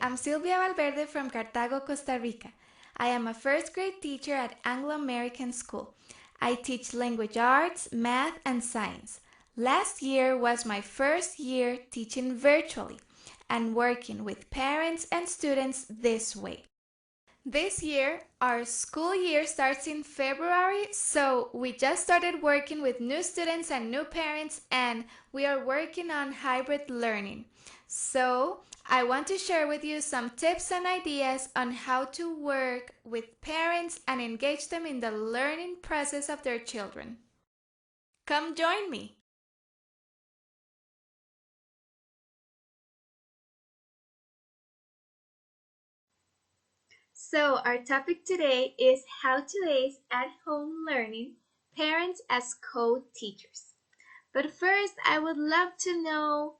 I'm Sylvia Valverde from Cartago, Costa Rica. I am a first grade teacher at Anglo-American School. I teach language arts, math, and science. Last year was my first year teaching virtually and working with parents and students this way. This year, our school year starts in February, so we just started working with new students and new parents, and we are working on hybrid learning. So, I want to share with you some tips and ideas on how to work with parents and engage them in the learning process of their children. Come join me! So our topic today is how to ace at-home learning, parents as co-teachers. But first, I would love to know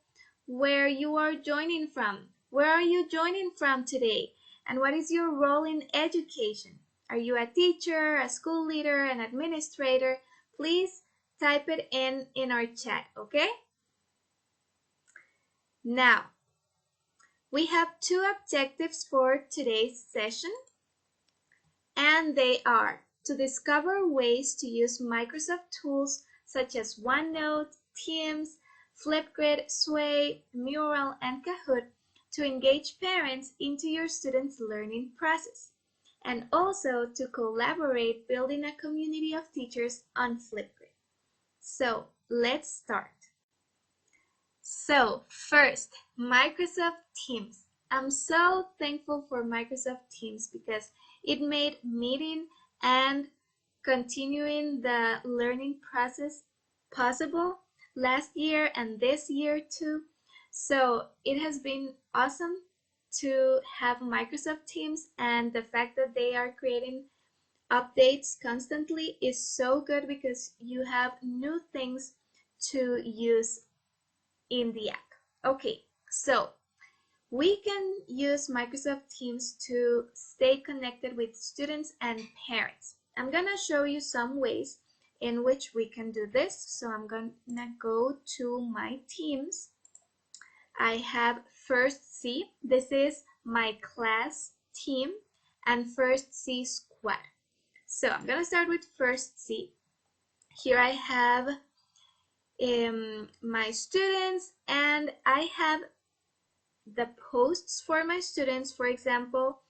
where you are joining from. Where are you joining from today? And what is your role in education? Are you a teacher, a school leader, an administrator? Please type it in our chat, okay? Now, we have two objectives for today's session. And they are to discover ways to use Microsoft tools such as OneNote, Teams, Flipgrid, Sway, Mural, and Cathode to engage parents into your students' learning process, and also to collaborate building a community of teachers on Flipgrid. So let's start. So first, Microsoft Teams. I'm so thankful for Microsoft Teams because it made meeting and continuing the learning process possible last year and this year too. So it has been awesome to have Microsoft Teams, and the fact that they are creating updates constantly is so good because you have new things to use in the app. Okay, so we can use Microsoft Teams to stay connected with students and parents. I'm gonna show you some ways in which we can do this. So I'm gonna go to my Teams. I have First C. This is my class team and First C squad. So I'm gonna start with First C. Here I have my students, and I have the posts for my students, for example,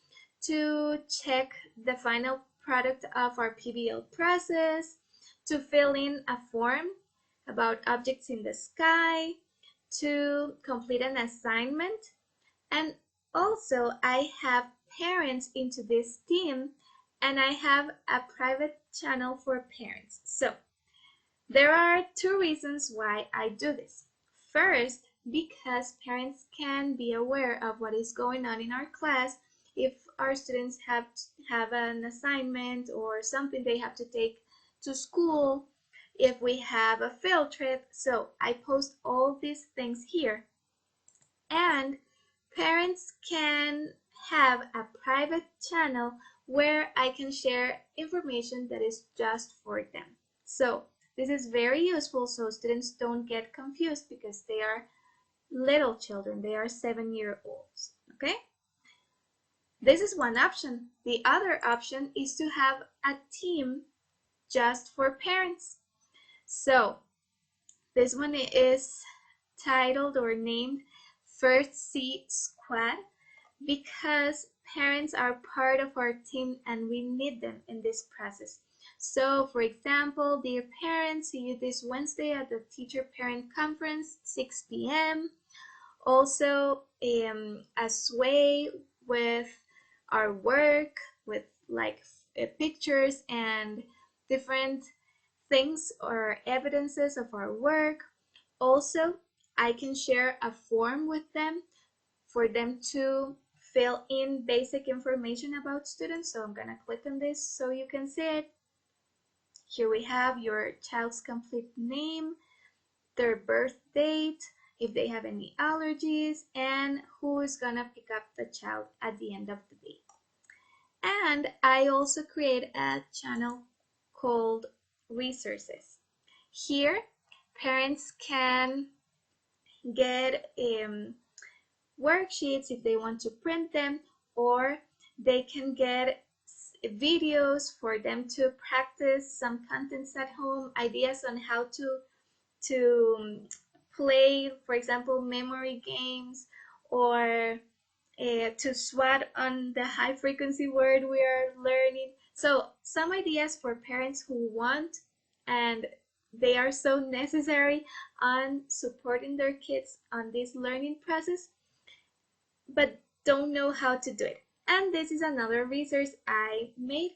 to check the final product of our PBL process, to fill in a form about objects in the sky, to complete an assignment, and also I have parents into this team, and I have a private channel for parents. So there are two reasons why I do this. First, because parents can be aware of what is going on in our class if our students have an assignment or something they have to take to school, if we have a field trip. So I post all these things here. And parents can have a private channel where I can share information that is just for them. So this is very useful so students don't get confused because they are little children. They are 7-year-olds, okay? This is one option. The other option is to have a team just for parents. So this one is titled or named First C Squad because parents are part of our team and we need them in this process. So, for example, dear parents, see you this Wednesday at the teacher-parent conference, 6 p.m. Also, a sway with our work, with like pictures and different things or evidences of our work. Also, I can share a form with them for them to fill in basic information about students. So I'm gonna click on this so you can see it. Here we have your child's complete name, their birth date, if they have any allergies, and who is gonna pick up the child at the end of the day. And I also create a channel called Resources. Here, parents can get worksheets if they want to print them, or they can get videos for them to practice some contents at home, ideas on how to play, for example, memory games, or to SWAT on the high frequency word we are learning. So some ideas for parents who want, and they are so necessary on supporting their kids on this learning process, but don't know how to do it. And this is another resource I made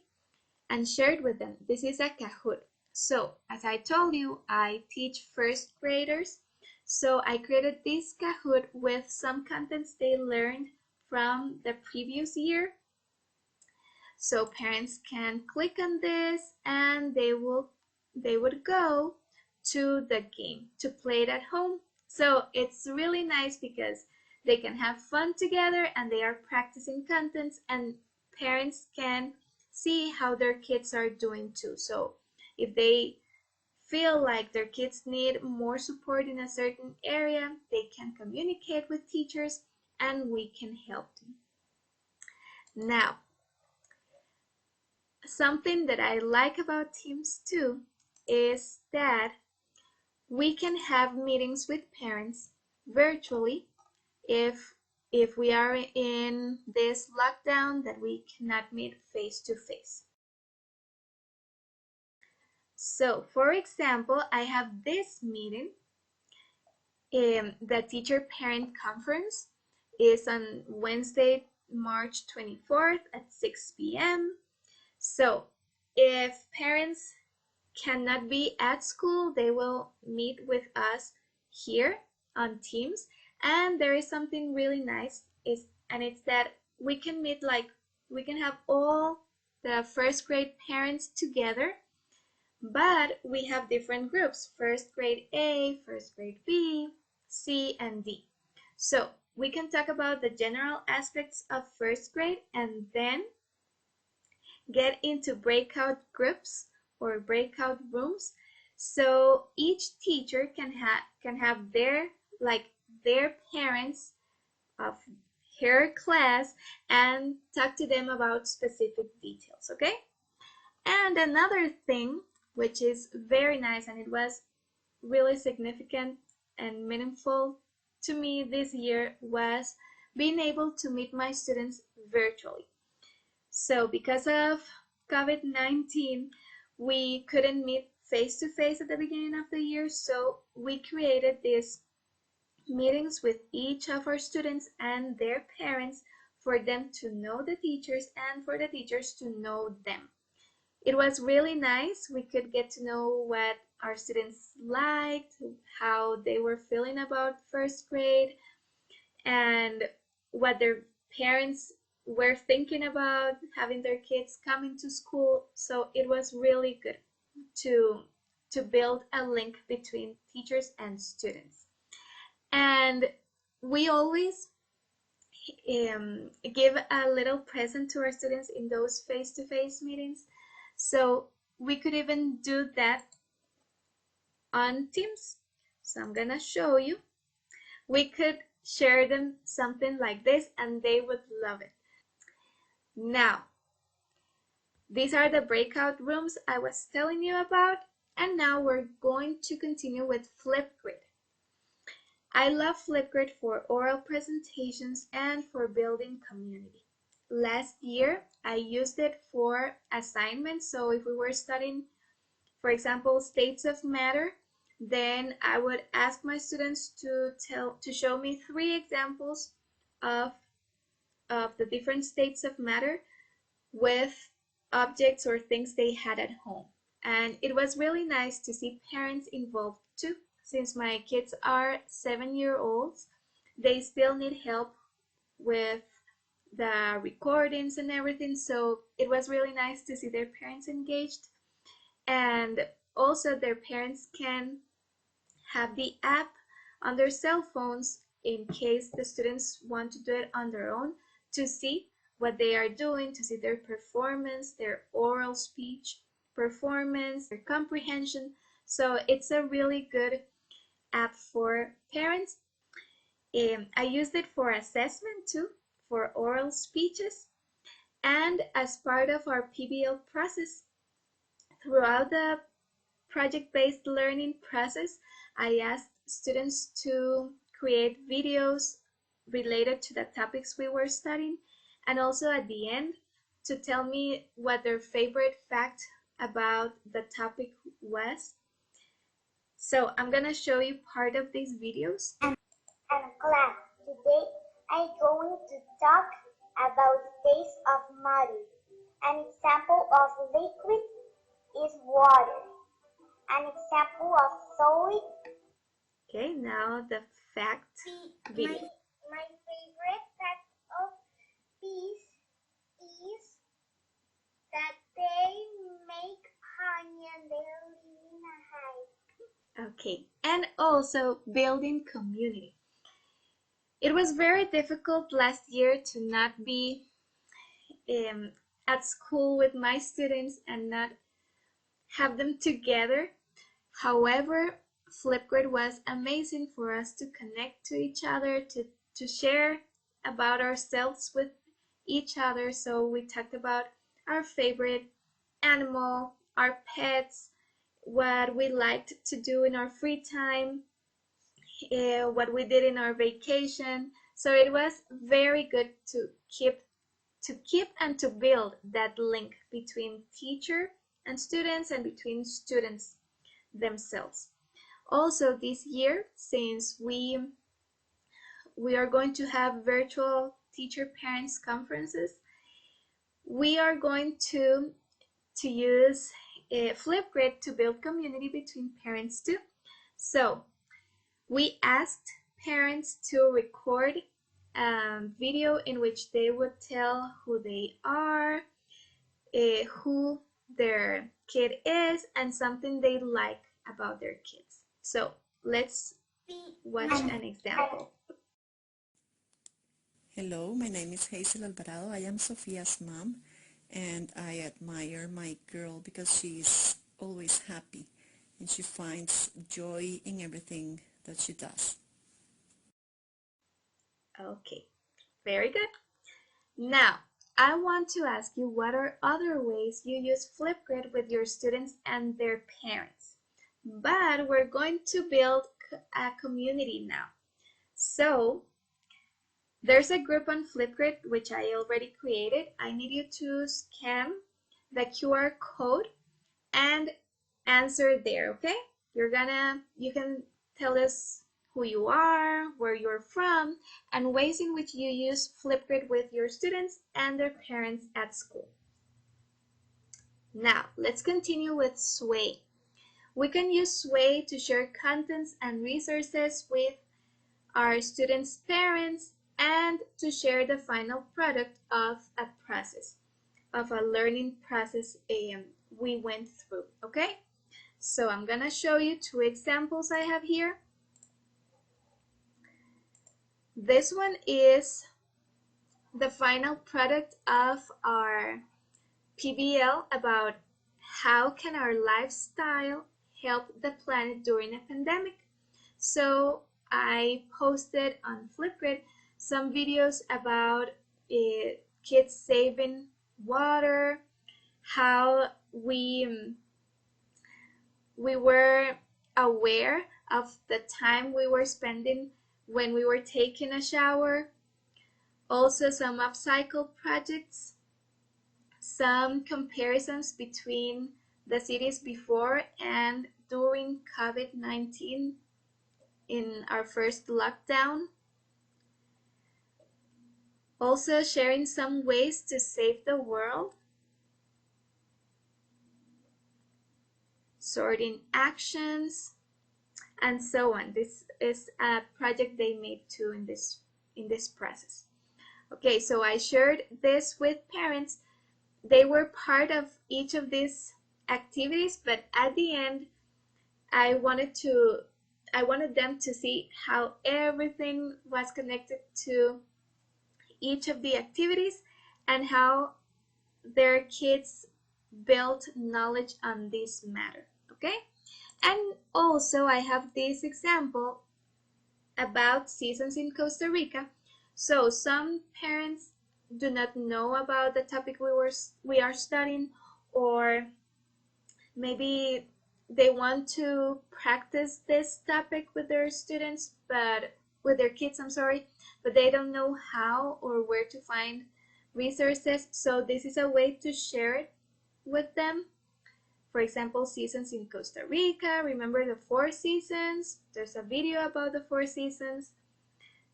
and shared with them. This is a Cathode. So as I told you, I teach first graders. So I created this Cathode with some contents they learned from the previous year. So parents can click on this and they would go to the game to play it at home. So it's really nice because they can have fun together and they are practicing contents, and parents can see how their kids are doing too. So if they feel like their kids need more support in a certain area, they can communicate with teachers and we can help them. Now, something that I like about Teams too is that we can have meetings with parents virtually if we are in this lockdown that we cannot meet face to face. So, for example, I have this meeting. The teacher parent conference is on Wednesday, March 24th at 6 p.m. So if parents cannot be at school, they will meet with us here on Teams. And there is something really nice, and it's that we can meet, like, we can have all the first grade parents together, but we have different groups: first grade A, first grade B, C, and D. So we can talk about the general aspects of first grade and then get into breakout groups or breakout rooms. So each teacher can have their parents of her class and talk to them about specific details, okay? And another thing which is very nice, and it was really significant and meaningful to me this year, was being able to meet my students virtually. So because of COVID-19, we couldn't meet face to face at the beginning of the year, so we created these meetings with each of our students and their parents for them to know the teachers and for the teachers to know them. It was really nice. We could get to know what our students liked, how they were feeling about first grade, and what their parents were thinking about having their kids coming to school. So it was really good to build a link between teachers and students. And we always give a little present to our students in those face-to-face meetings. So we could even do that on Teams. So I'm gonna show you. We could share them something like this and they would love it. Now, these are the breakout rooms I was telling you about, and now we're going to continue with Flipgrid. I love Flipgrid for oral presentations and for building community. Last year, I used it for assignments. So if we were studying, for example, states of matter, then I would ask my students to show me 3 examples of the different states of matter with objects or things they had at home. And it was really nice to see parents involved too. Since my kids are 7-year-olds, they still need help with the recordings and everything, so it was really nice to see their parents engaged. And also their parents can have the app on their cell phones in case the students want to do it on their own, to see what they are doing, to see their performance, their oral speech performance, their comprehension. So it's a really good app for parents. I used it for assessment too, for oral speeches, and as part of our PBL process. Throughout the project-based learning process, I asked students to create videos related to the topics we were studying, and also at the end to tell me what their favorite fact about the topic was. So I'm gonna show you part of these videos. And class, today I'm going to talk about the taste of muddy. An example of liquid is water. An example of solid. Okay, now the fact video. My favorite fact of bees is that they make honey and they live in a hive. Okay, and also building community. It was very difficult last year to not be at school with my students and not have them together. However, Flipgrid was amazing for us to connect to each other, to share about ourselves with each other. So we talked about our favorite animal, our pets, what we liked to do in our free time, what we did in our vacation. So it was very good to keep and to build that link between teacher and students and between students themselves. Also this year, since we are going to have virtual teacher parents conferences, we are going to use Flipgrid to build community between parents too. So we asked parents to record a video in which they would tell who they are, who their kid is, and something they like about their kids. So let's watch an example. Hello, my name is Hazel Alvarado. I am Sophia's mom, and I admire my girl because she's always happy and she finds joy in everything that she does. Okay, very good. Now, I want to ask you, what are other ways you use Flipgrid with your students and their parents? But we're going to build a community now. So there's a group on Flipgrid which I already created. I need you to scan the QR code and answer there, okay? You can tell us who you are, where you're from, and ways in which you use Flipgrid with your students and their parents at school. Now, let's continue with Sway. We can use Sway to share contents and resources with our students' parents and to share the final product of a process, of a learning process we went through, okay? So I'm gonna show you two examples I have here. This one is the final product of our PBL about how can our lifestyle help the planet during a pandemic. So I posted on Flipgrid some videos about kids saving water, how we were aware of the time we were spending when we were taking a shower, also some upcycle projects, some comparisons between the cities before and during COVID-19 in our first lockdown. Also sharing some ways to save the world, sorting actions, and so on. This is a project they made too in this process. Okay, so I shared this with parents. They were part of each of these activities, but at the end, I wanted them to see how everything was connected to each of the activities and how their kids built knowledge on this matter, okay? And also I have this example about seasons in Costa Rica. So some parents do not know about the topic we are studying, or maybe they want to practice this topic with their students, but with their kids, I'm sorry, but they don't know how or where to find resources. So this is a way to share it with them. For example, seasons in Costa Rica. Remember the 4 seasons? There's a video about the 4 seasons.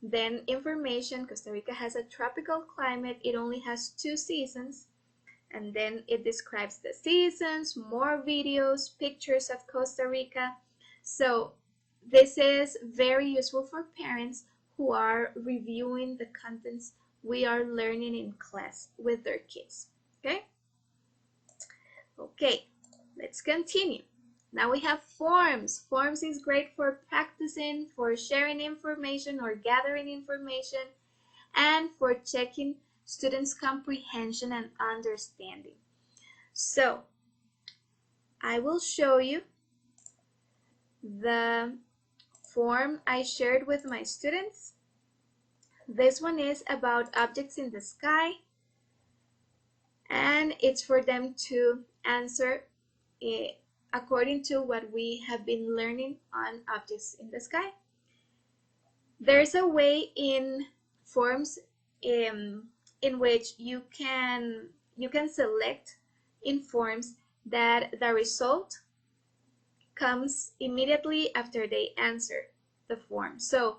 Then information. Costa Rica has a tropical climate. It only has 2 seasons. And then it describes the seasons, more videos, pictures of Costa Rica. So this is very useful for parents who are reviewing the contents we are learning in class with their kids. Okay? Okay, let's continue. Now we have forms. Forms is great for practicing, for sharing information or gathering information, and for checking students' comprehension and understanding. So I will show you the form I shared with my students. This one is about objects in the sky, and it's for them to answer according to what we have been learning on objects in the sky. There's a way in forms in which you can select in forms that the result comes immediately after they answer the form. So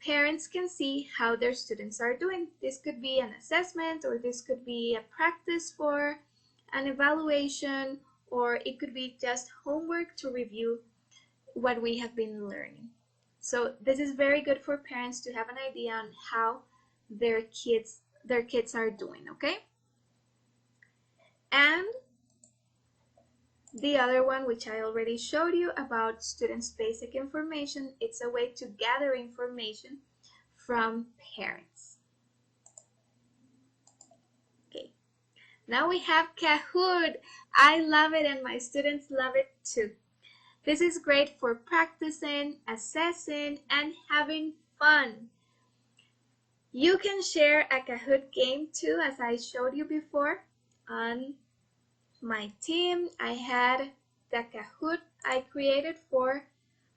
parents can see how their students are doing. This could be an assessment, or this could be a practice for an evaluation, or it could be just homework to review what we have been learning. So this is very good for parents to have an idea on how their kids are doing, okay? And the other one, which I already showed you about students' basic information, it's a way to gather information from parents. Okay, now we have Cathode. I love it and my students love it too. This is great for practicing, assessing, and having fun. You can share a Kahoot game too, as I showed you before. On my team, I had the Kahoot I created for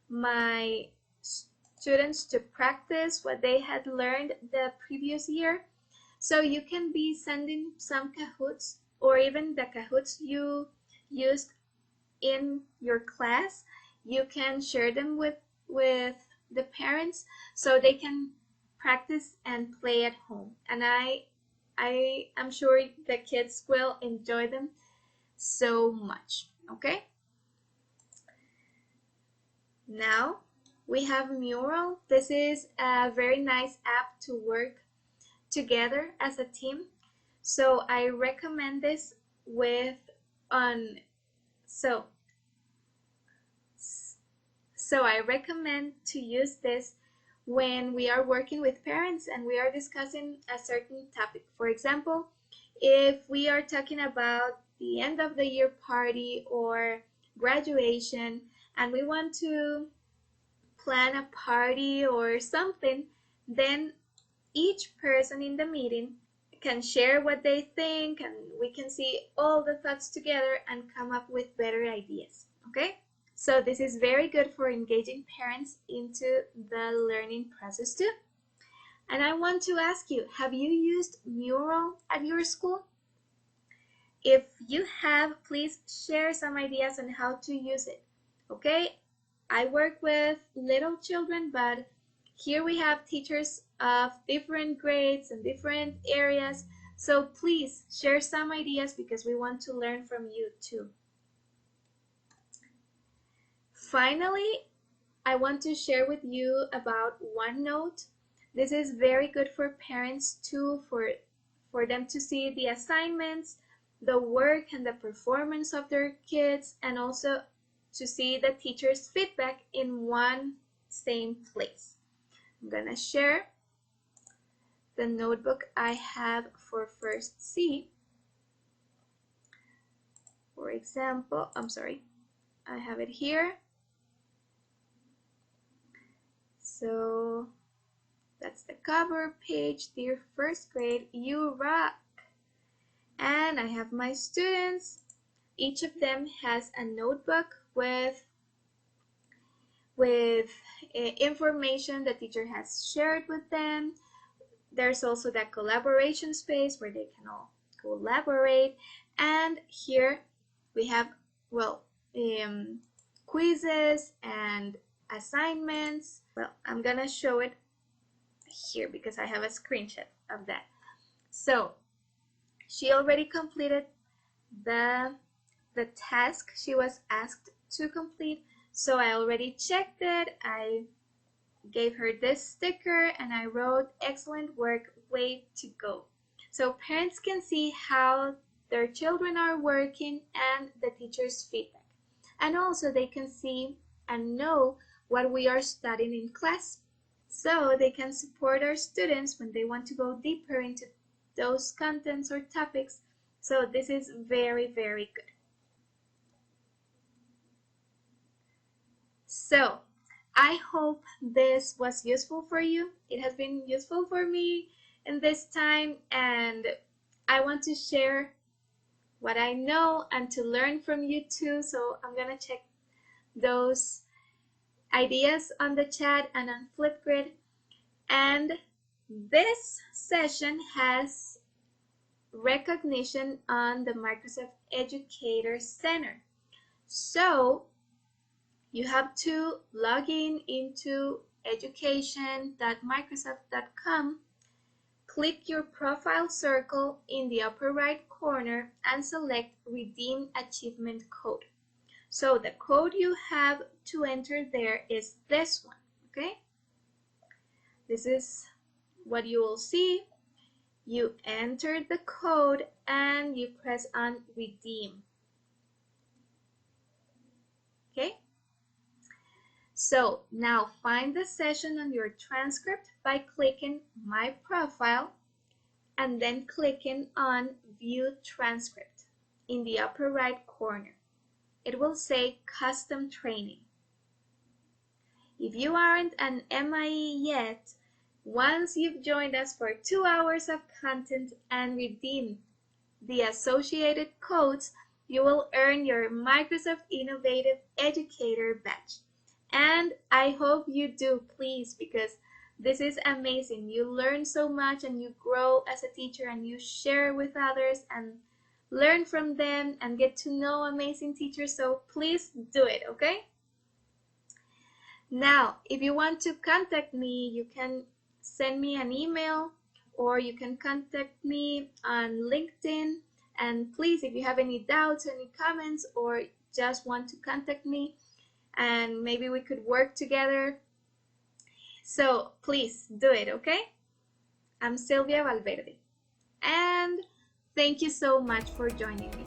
my students to practice what they had learned the previous year. So you can be sending some Kahoots, or even the Kahoots you used in your class. You can share them with the parents so they can practice and play at home. And I am sure the kids will enjoy them so much. Okay, now we have Mural. This is a very nice app to work together as a team. So I recommend this with on so I recommend to use this when we are working with parents and we are discussing a certain topic. For example, if we are talking about the end of the year party or graduation, and we want to plan a party or something, then each person in the meeting can share what they think, and we can see all the thoughts together and come up with better ideas. Okay, so this is very good for engaging parents into the learning process too. And I want to ask you, have you used Mural at your school? If you have, please share some ideas on how to use it. Okay, I work with little children, but here we have teachers of different grades and different areas. So please share some ideas because we want to learn from you too. Finally, I want to share with you about OneNote. This is very good for parents too, for them to see the assignments, the work and the performance of their kids, and also to see the teacher's feedback in one same place. I'm gonna share the notebook I have for first C. For example, I have it here. So that's the cover page. Dear first grade, you rock. And I have my students. Each of them has a notebook with information the teacher has shared with them. There's also that collaboration space where they can all collaborate. And here we have, well, quizzes and assignments. Well, I'm gonna show it here because I have a screenshot of that. So she already completed the task she was asked to complete. So I already checked it. I gave her this sticker and I wrote, excellent work, way to go. So parents can see how their children are working and the teacher's feedback. And also they can see and know what we are studying in class. So they can support our students when they want to go deeper into those contents or topics. So this is very, very good. So I hope this was useful for you. It has been useful for me in this time, and I want to share what I know and to learn from you too. So I'm gonna check those ideas on the chat and on Flipgrid. And this session has recognition on the Microsoft Educator Center. So you have to log in into education.microsoft.com, click your profile circle in the upper right corner and select Redeem Achievement Code. So the code you have to enter there is this one, okay? This is what you will see. You enter the code and you press on Redeem, okay? So now find the session on your transcript by clicking My Profile and then clicking on View Transcript in the upper right corner. It will say Custom Training. If you aren't an MIE yet, once you've joined us for 2 hours of content and redeemed the associated codes, you will earn your Microsoft Innovative Educator badge. And I hope you do, please, because this is amazing. You learn so much and you grow as a teacher and you share with others and learn from them and get to know amazing teachers. So please do it, okay? Now, if you want to contact me, you can send me an email or you can contact me on LinkedIn. And please, if you have any doubts, any comments, or just want to contact me, and maybe we could work together. So please do it, okay? I'm Sylvia Valverde. And thank you so much for joining me.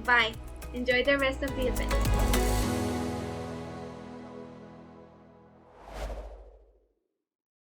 Bye. Enjoy the rest of the event.